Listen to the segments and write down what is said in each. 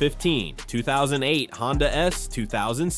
15, 2008 Honda S2000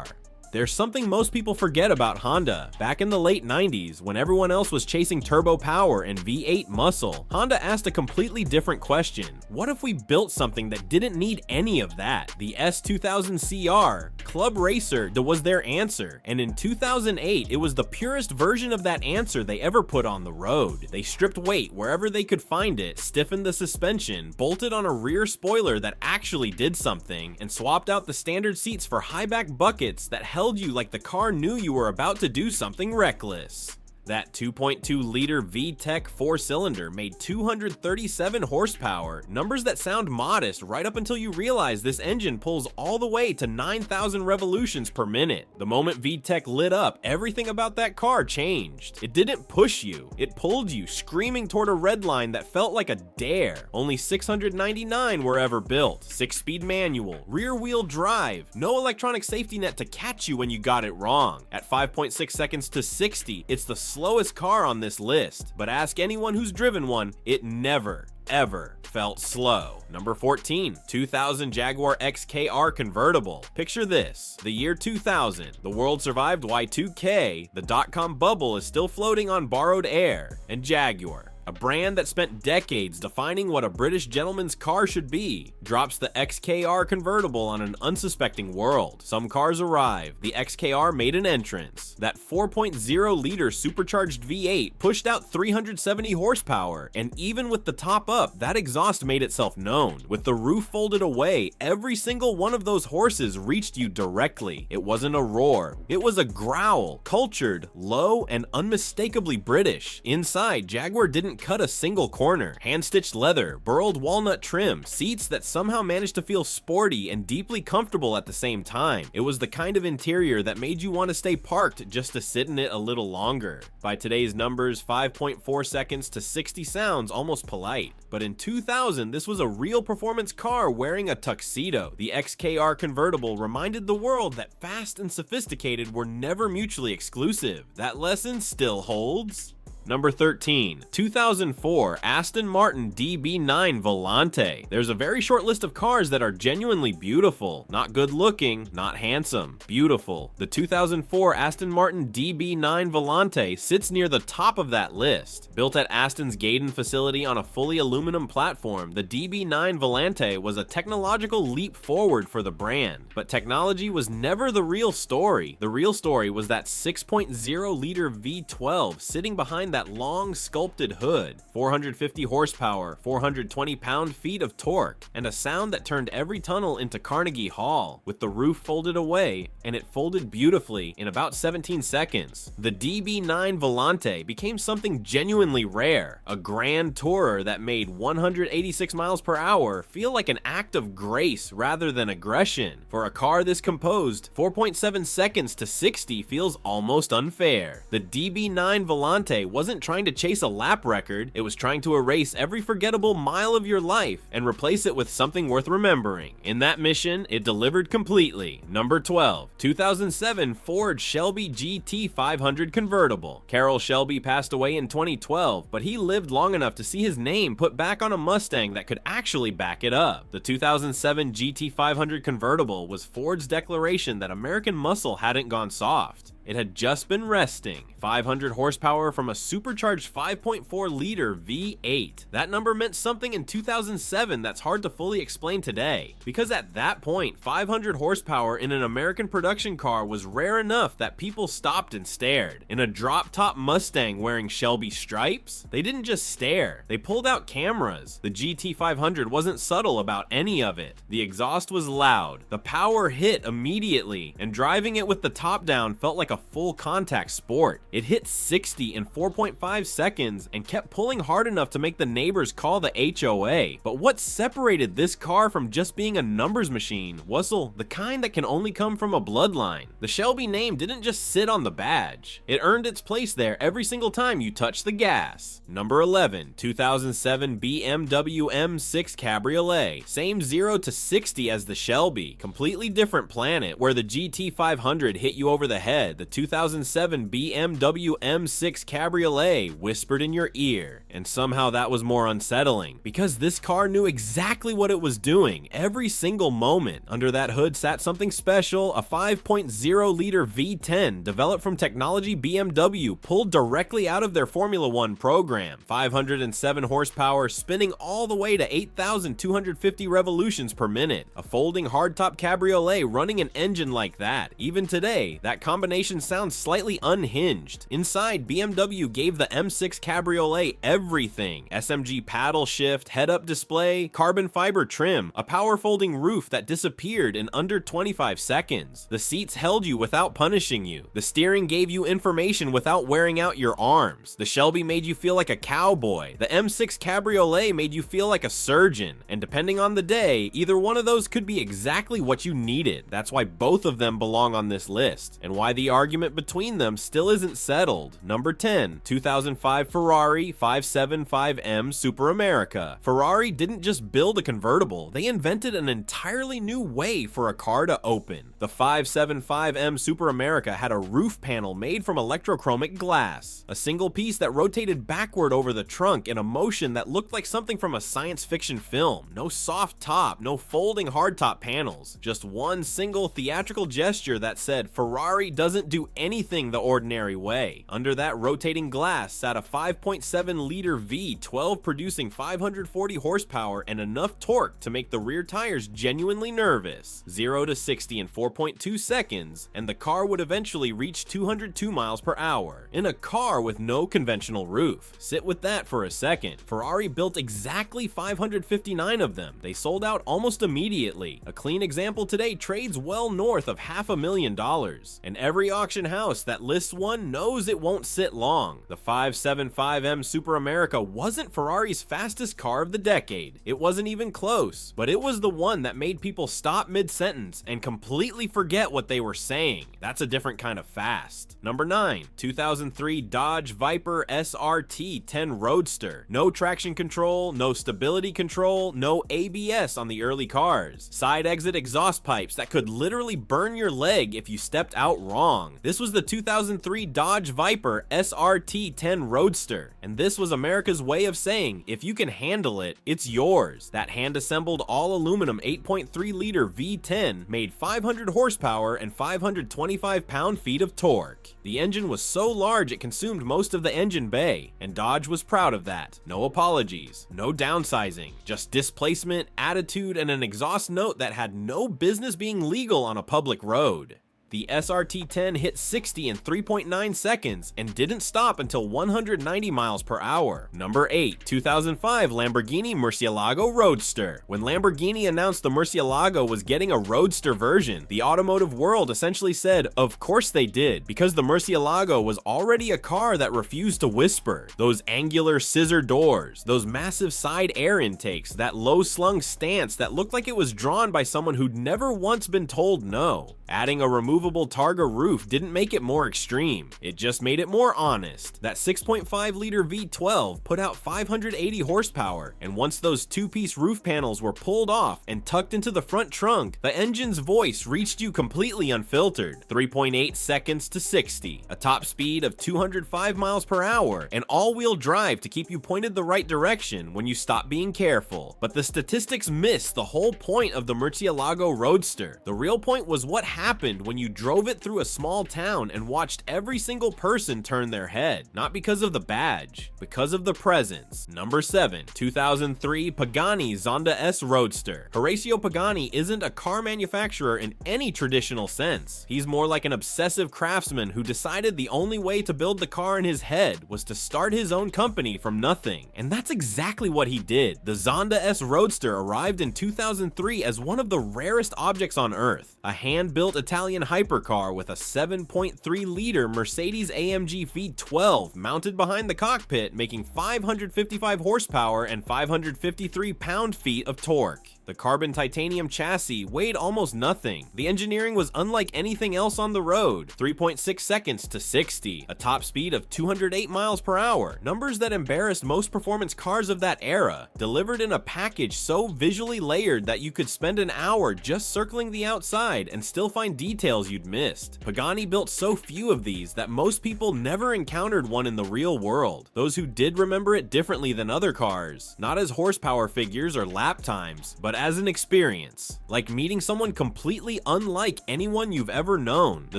CR. There's something most people forget about Honda. Back in the late 90s, when everyone else was chasing turbo power and V8 muscle, Honda asked a completely different question. What if we built something that didn't need any of that? The S2000 CR, Club Racer, was their answer, and in 2008, it was the purest version of that answer they ever put on the road. They stripped weight wherever they could find it, stiffened the suspension, bolted on a rear spoiler that actually did something, and swapped out the standard seats for high-back buckets that held you like the car knew you were about to do something reckless. That 2.2-liter VTEC 4-cylinder made 237 horsepower, numbers that sound modest right up until you realize this engine pulls all the way to 9,000 revolutions per minute. The moment VTEC lit up, everything about that car changed. It didn't push you, it pulled you, screaming toward a red line that felt like a dare. Only 699 were ever built. 6-speed manual, rear-wheel drive, no electronic safety net to catch you when you got it wrong. At 5.6 seconds to 60, it's the slowest car on this list, but ask anyone who's driven one, it never, ever felt slow. Number 14, 2000 Jaguar XKR Convertible. Picture this, the year 2000, the world survived Y2K, the dot-com bubble is still floating on borrowed air, and Jaguar, a brand that spent decades defining what a British gentleman's car should be, drops the XKR convertible on an unsuspecting world. Some cars arrive, the XKR made an entrance. That 4.0-liter supercharged V8 pushed out 370 horsepower, and even with the top up, that exhaust made itself known. With the roof folded away, every single one of those horses reached you directly. It wasn't a roar, it was a growl, cultured, low, and unmistakably British. Inside, Jaguar didn't cut a single corner. Hand-stitched leather, burled walnut trim, seats that somehow managed to feel sporty and deeply comfortable at the same time. It was the kind of interior that made you want to stay parked just to sit in it a little longer. By today's numbers, 5.4 seconds to 60 sounds almost polite. But in 2000, this was a real performance car wearing a tuxedo. The XKR convertible reminded the world that fast and sophisticated were never mutually exclusive. That lesson still holds. Number 13, 2004 Aston Martin DB9 Volante. There's a very short list of cars that are genuinely beautiful. Not good looking, not handsome, beautiful. The 2004 Aston Martin DB9 Volante sits near the top of that list. Built at Aston's Gaydon facility on a fully aluminum platform, the DB9 Volante was a technological leap forward for the brand. But technology was never the real story. The real story was that 6.0-liter V12 sitting behind that long sculpted hood, 450 horsepower, 420 pound-feet of torque, and a sound that turned every tunnel into Carnegie Hall, with the roof folded away, and it folded beautifully in about 17 seconds. The DB9 Volante became something genuinely rare, a grand tourer that made 186 miles per hour feel like an act of grace rather than aggression. For a car this composed, 4.7 seconds to 60 feels almost unfair. The DB9 Volante wasn't trying to chase a lap record, it was trying to erase every forgettable mile of your life and replace it with something worth remembering. In that mission, it delivered completely. Number 12, 2007 Ford Shelby GT500 Convertible. Carroll Shelby passed away in 2012, but he lived long enough to see his name put back on a Mustang that could actually back it up. The 2007 GT500 Convertible was Ford's declaration that American muscle hadn't gone soft. It had just been resting. 500 horsepower from a supercharged 5.4-liter V8. That number meant something in 2007 that's hard to fully explain today. Because at that point, 500 horsepower in an American production car was rare enough that people stopped and stared. In a drop-top Mustang wearing Shelby stripes? They didn't just stare, they pulled out cameras. The GT500 wasn't subtle about any of it. The exhaust was loud, the power hit immediately, and driving it with the top down felt like a full contact sport. It hit 60 in 4.5 seconds and kept pulling hard enough to make the neighbors call the HOA. But what separated this car from just being a numbers machine was the kind that can only come from a bloodline. The Shelby name didn't just sit on the badge. It earned its place there every single time you touched the gas. Number 11, 2007 BMW M6 Cabriolet. Same 0 to 60 as the Shelby. Completely different planet. Where the GT500 hit you over the head, the 2007 BMW M6 Cabriolet whispered in your ear, and somehow that was more unsettling, because this car knew exactly what it was doing every single moment. Under that hood sat something special, a 5.0-liter V10 developed from technology BMW pulled directly out of their Formula One program. 507 horsepower, spinning all the way to 8,250 revolutions per minute. A folding hardtop cabriolet running an engine like that. Even today, that combination sounds slightly unhinged. Inside, BMW gave the M6 Cabriolet everything. SMG paddle shift, head-up display, carbon fiber trim, a power folding roof that disappeared in under 25 seconds. The seats held you without punishing you. The steering gave you information without wearing out your arms. The Shelby made you feel like a cowboy. The M6 Cabriolet made you feel like a surgeon. And depending on the day, either one of those could be exactly what you needed. That's why both of them belong on this list, and why the argument between them still isn't settled. Number 10, 2005 Ferrari 575M Super America. Ferrari didn't just build a convertible, they invented an entirely new way for a car to open. The 575M Super America had a roof panel made from electrochromic glass, a single piece that rotated backward over the trunk in a motion that looked like something from a science fiction film. No soft top, no folding hardtop panels, just one single theatrical gesture that said Ferrari doesn't do anything the ordinary way. Under that rotating glass sat a 5.7-liter V12 producing 540 horsepower and enough torque to make the rear tires genuinely nervous. 0 to 60 in 4.2 seconds, and the car would eventually reach 202 miles per hour in a car with no conventional roof. Sit with that for a second. Ferrari built exactly 559 of them. They sold out almost immediately. A clean example today trades well north of $500,000, and every auction house that lists one knows it won't sit long. The 575M Super America wasn't Ferrari's fastest car of the decade. It wasn't even close, but it was the one that made people stop mid-sentence and completely forget what they were saying. That's a different kind of fast. Number 9, 2003 Dodge Viper SRT 10 Roadster. No traction control, no stability control, no ABS on the early cars. Side exit exhaust pipes that could literally burn your leg if you stepped out wrong. This was the 2003 Dodge Viper SRT 10 Roadster, and this was America's way of saying, if you can handle it, it's yours. That hand-assembled all-aluminum 8.3-liter V10 made 500 horsepower and 525 pound-feet of torque. The engine was so large it consumed most of the engine bay, and Dodge was proud of that. No apologies, no downsizing, just displacement, attitude, and an exhaust note that had no business being legal on a public road. The SRT-10 hit 60 in 3.9 seconds and didn't stop until 190 miles per hour. Number 8, 2005 Lamborghini Murcielago Roadster. When Lamborghini announced the Murcielago was getting a roadster version, the automotive world essentially said, of course they did, because the Murcielago was already a car that refused to whisper. Those angular scissor doors, those massive side air intakes, that low-slung stance that looked like it was drawn by someone who'd never once been told no. Adding a removable Targa roof didn't make it more extreme, it just made it more honest. That 6.5-liter V12 put out 580 horsepower, and once those two-piece roof panels were pulled off and tucked into the front trunk, the engine's voice reached you completely unfiltered. 3.8 seconds to 60, a top speed of 205 miles per hour, and all-wheel drive to keep you pointed the right direction when you stop being careful. But the statistics miss the whole point of the Murcielago Roadster. The real point was what happened when you drove it through a small town and watched every single person turn their head. Not because of the badge, because of the presence. Number 7, 2003 Pagani Zonda S Roadster. Horacio Pagani isn't a car manufacturer in any traditional sense. He's more like an obsessive craftsman who decided the only way to build the car in his head was to start his own company from nothing. And that's exactly what he did. The Zonda S Roadster arrived in 2003 as one of the rarest objects on Earth. A hand-built Italian hypercar with a 7.3-liter Mercedes-AMG V12 mounted behind the cockpit, making 555 horsepower and 553 pound-feet of torque. The carbon titanium chassis weighed almost nothing. The engineering was unlike anything else on the road. 3.6 seconds to 60, a top speed of 208 miles per hour, numbers that embarrassed most performance cars of that era, delivered in a package so visually layered that you could spend an hour just circling the outside and still find details you'd missed. Pagani built so few of these that most people never encountered one in the real world. Those who did remember it differently than other cars, not as horsepower figures or lap times, but as an experience, like meeting someone completely unlike anyone you've ever known. The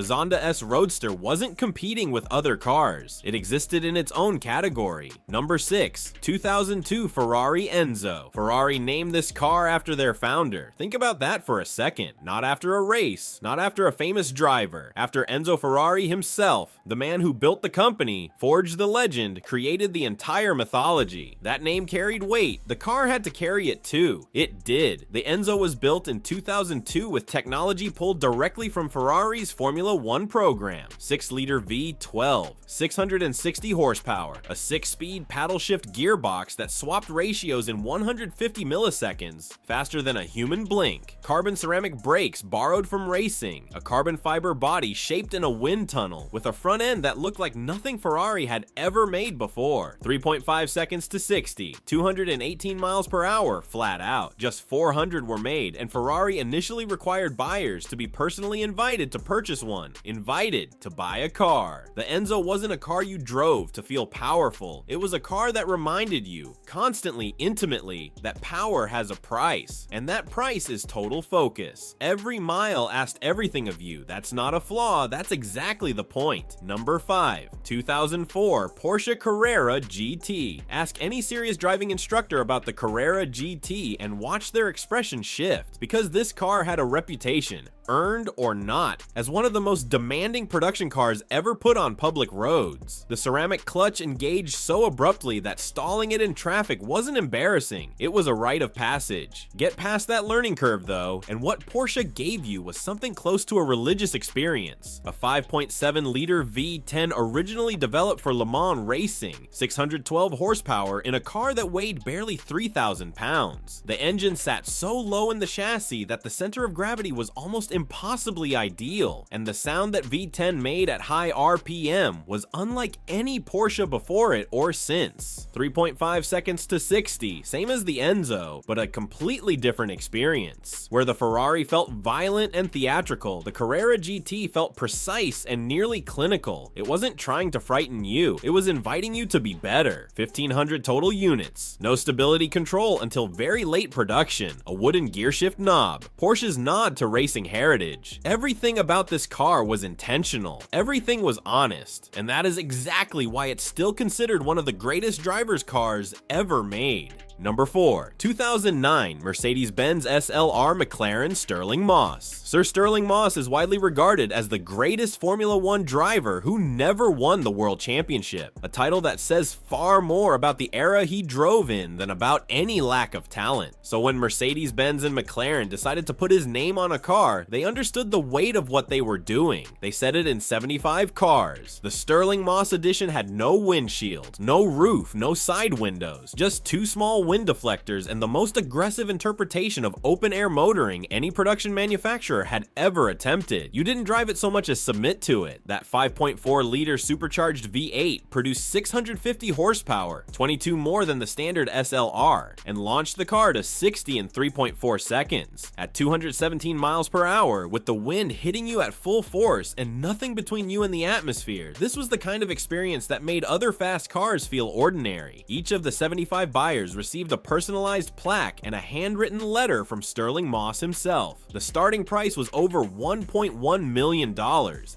Zonda S Roadster wasn't competing with other cars, it existed in its own category. Number 6, 2002 Ferrari Enzo. Ferrari named this car after their founder. Think about that for a second. Not after a race, not after a famous driver, after Enzo Ferrari himself, the man who built the company, forged the legend, created the entire mythology. That name carried weight. The car had to carry it too. It did. The Enzo was built in 2002 with technology pulled directly from Ferrari's Formula 1 program. 6-liter V12, 660 horsepower, a 6-speed paddle shift gearbox that swapped ratios in 150 milliseconds, faster than a human blink. Carbon ceramic brakes borrowed from racing, a carbon fiber body shaped in a wind tunnel with a front end that looked like nothing Ferrari had ever made before. 3.5 seconds to 60, 218 miles per hour flat out. Just 400 were made, and Ferrari initially required buyers to be personally invited to purchase one, invited to buy a car. The Enzo wasn't a car you drove to feel powerful. It was a car that reminded you, constantly, intimately, that power has a price, and that price is total focus. Every mile asked everything of you. That's not a flaw, that's exactly the point. Number 5, 2004 Porsche Carrera GT. Ask any serious driving instructor about the Carrera GT and watch their expression shift, because this car had a reputation, earned or not, as one of the most demanding production cars ever put on public roads. The ceramic clutch engaged so abruptly that stalling it in traffic wasn't embarrassing, it was a rite of passage. Get past that learning curve though, and what Porsche gave you was something close to a religious experience. A 5.7-liter V10 originally developed for Le Mans racing, 612 horsepower in a car that weighed barely 3,000 pounds. The engine sat so low in the chassis that the center of gravity was almost impossibly ideal, and the sound that V10 made at high RPM was unlike any Porsche before it or since. 3.5 seconds to 60, same as the Enzo, but a completely different experience. Where the Ferrari felt violent and theatrical, the Carrera GT felt precise and nearly clinical. It wasn't trying to frighten you, it was inviting you to be better. 1,500 total units, no stability control until very late production, a wooden gearshift knob, Porsche's nod to racing heritage. Everything about this car was intentional, everything was honest, and that is exactly why it's still considered one of the greatest driver's cars ever made. Number 4, 2009 Mercedes-Benz SLR McLaren Stirling Moss. Sir Stirling Moss is widely regarded as the greatest Formula 1 driver who never won the World Championship, a title that says far more about the era he drove in than about any lack of talent. So when Mercedes-Benz and McLaren decided to put his name on a car, they understood the weight of what they were doing. They said it in 75 cars. The Stirling Moss edition had no windshield, no roof, no side windows, just 2 small wind deflectors and the most aggressive interpretation of open-air motoring any production manufacturer had ever attempted. You didn't drive it so much as submit to it. That 5.4-liter supercharged V8 produced 650 horsepower, 22 more than the standard SLR, and launched the car to 60 in 3.4 seconds. At 217 miles per hour, with the wind hitting you at full force and nothing between you and the atmosphere, this was the kind of experience that made other fast cars feel ordinary. Each of the 75 buyers received a personalized plaque and a handwritten letter from Stirling Moss himself. The starting price was over $1.1 million.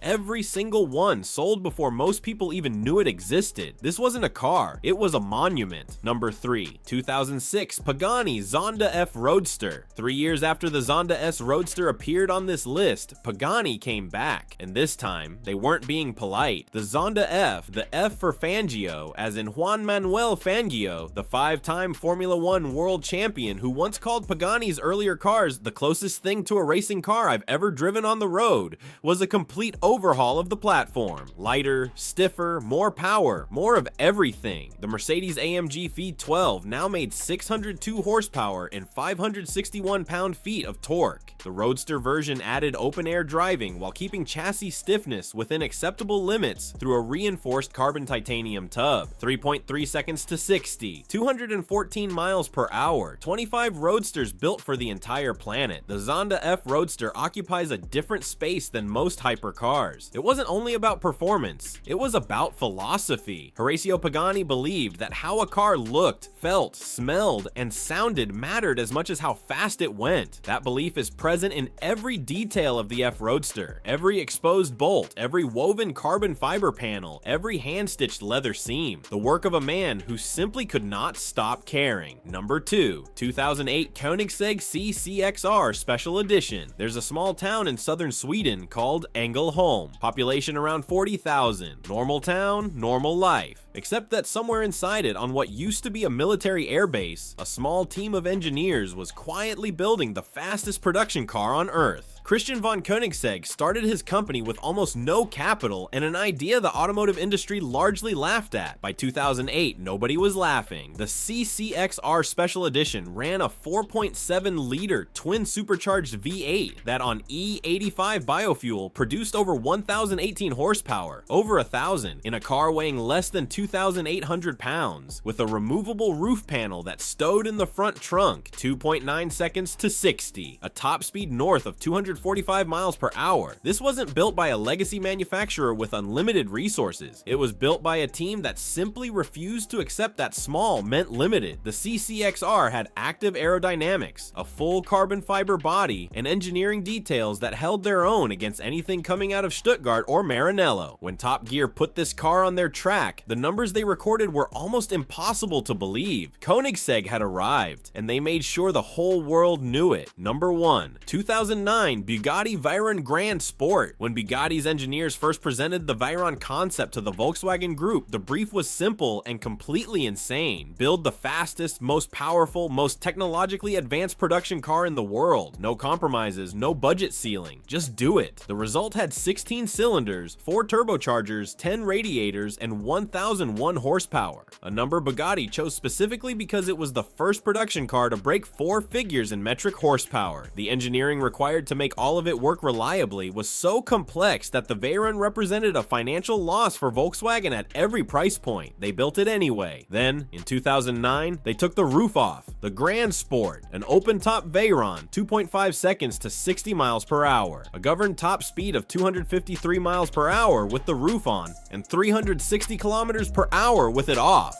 Every single one sold before most people even knew it existed. This wasn't a car, it was a monument. Number 3, 2006 Pagani Zonda F Roadster. 3 years after the Zonda S Roadster appeared on this list, Pagani came back, and this time, they weren't being polite. The Zonda F, the F for Fangio, as in Juan Manuel Fangio, the 5-time Formula One world champion who once called Pagani's earlier cars the closest thing to a racing car I've ever driven on the road, was a complete overhaul of the platform. Lighter, stiffer, more power, more of everything. The Mercedes-AMG V12 now made 602 horsepower and 561 pound-feet of torque. The Roadster version added open-air driving while keeping chassis stiffness within acceptable limits through a reinforced carbon titanium tub. 3.3 seconds to 60, 214 miles per hour, 25 Roadsters built for the entire planet. The Zonda F Roadster occupies a different space than most hypercars. It wasn't only about performance, it was about philosophy. Horacio Pagani believed that how a car looked, felt, smelled, and sounded mattered as much as how fast it went. That belief is present in every detail of the F Roadster. Every exposed bolt, every woven carbon fiber panel, every hand-stitched leather seam. The work of a man who simply could not stop caring. Number 2, 2008 Koenigsegg CCXR Special Edition. There's a small town in southern Sweden called Ängelholm. Population around 40,000. Normal town, normal life. Except that somewhere inside it, on what used to be a military airbase, a small team of engineers was quietly building the fastest production car on Earth. Christian von Koenigsegg started his company with almost no capital and an idea the automotive industry largely laughed at. By 2008, nobody was laughing. The CCXR Special Edition ran a 4.7-liter twin supercharged V8 that on E85 biofuel produced over 1,018 horsepower, over 1,000, in a car weighing less than 2,800 pounds, with a removable roof panel that stowed in the front trunk. 2.9 seconds to 60, a top speed north of 245 miles per hour. This wasn't built by a legacy manufacturer with unlimited resources. It was built by a team that simply refused to accept that small meant limited. The CCXR had active aerodynamics, a full carbon fiber body, and engineering details that held their own against anything coming out of Stuttgart or Maranello. When Top Gear put this car on their track, the numbers they recorded were almost impossible to believe. Koenigsegg had arrived, and they made sure the whole world knew it. Number 1, 2009 Bugatti Veyron Grand Sport. When Bugatti's engineers first presented the Veyron concept to the Volkswagen Group, the brief was simple and completely insane. Build the fastest, most powerful, most technologically advanced production car in the world. No compromises, no budget ceiling. Just do it. The result had 16 cylinders, 4 turbochargers, 10 radiators, and 1,001 horsepower. A number Bugatti chose specifically because it was the first production car to break 4 figures in metric horsepower. The engineering required to make all of it work reliably was so complex that the Veyron represented a financial loss for Volkswagen at every price point. They built it anyway. Then, in 2009, they took the roof off. The Grand Sport, an open-top Veyron, 2.5 seconds to 60 miles per hour. A governed top speed of 253 miles per hour with the roof on, and 360 kilometers per hour with it off.